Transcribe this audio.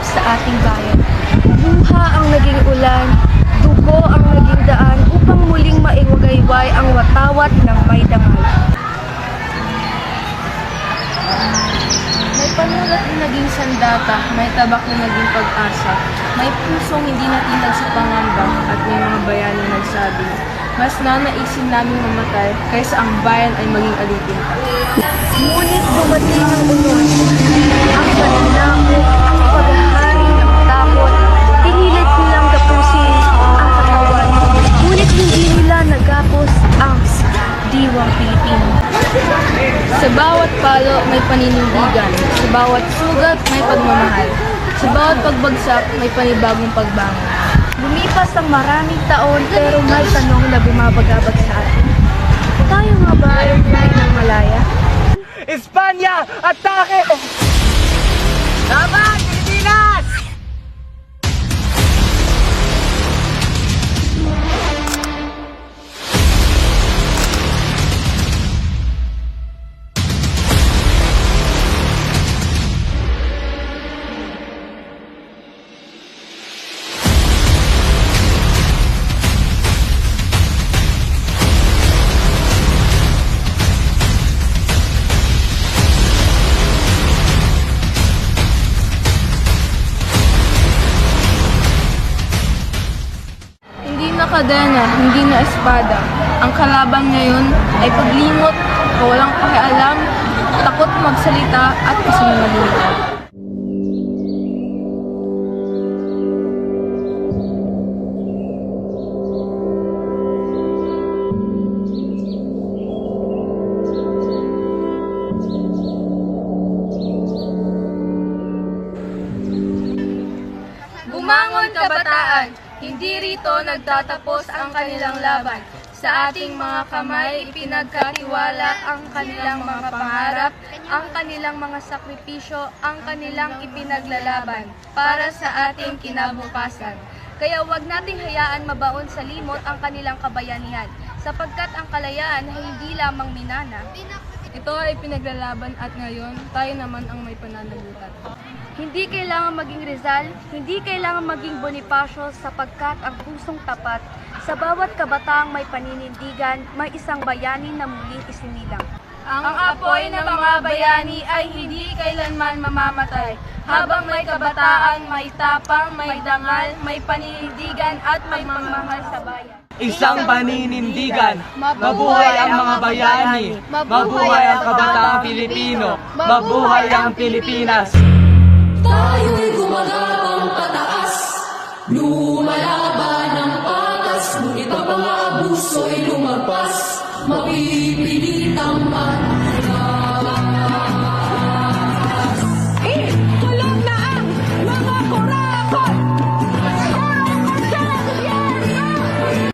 sa ating bayan. Luha ang naging ulan, dugo ang naging daan upang muling maiwagayway ang watawat ng may dangal. May panulat na naging sandata, may tabak na naging pag-asa, may pusong hindi natinag sa pangamba at may mga bayanang nagsabi, mas nanaisin naming mamatay kaysa ang bayan ay maging alipin pa. Ngunit dumating ang unos, ang pananako, ang paghahari ng takot, pinilit nilang tapusin ang katawan, ngunit hindi nila nagapos ang diwang Pilipino. Sa bawat palo may paninindigan, sa bawat sugat may pagmamahal, sa bawat pagbagsak may panibagong pagbangon. Lumipas ang maraming taon pero may tanong na bumabagabag sa atin. Tayo nga ba ay tunay ng malaya? Espanya! Atake! Laban! Pilipinas! Hindi na kadena, hindi na espada. Ang kalaban ngayon ay paglimot, walang pakialam, takot magsalita at kasinungalingan. Bumangon kabataan! Hindi rito nagtatapos ang kanilang laban. Sa ating mga kamay, ipinagkatiwala ang kanilang mga pangarap, ang kanilang mga sakripisyo, ang kanilang ipinaglalaban para sa ating kinabukasan. Kaya huwag nating hayaan mabaon sa limot ang kanilang kabayanihan, sapagkat ang kalayaan ay hindi lamang minana. Ito ay pinaglalaban at ngayon, tayo naman ang may pananagutan. Hindi kailangan maging Rizal, hindi kailangan maging Bonifacio sapagkat ang pusong tapat sa bawat kabataang may paninindigan, may isang bayani na muling isinilang. Ang apoy ng mga bayani ay hindi kailanman mamamatay. Habang may kabataan, may tapang, may dangal, may paninindigan at may mamahal sa bayan. Isang paninindigan, mabuhay ang mga bayani, mabuhay ang kabataang Pilipino, mabuhay ang Pilipinas! Tayo'y gumagapang pataas, lumalaban ng patas, ngunit ang mga abuso'y lumagpas, mapipilitang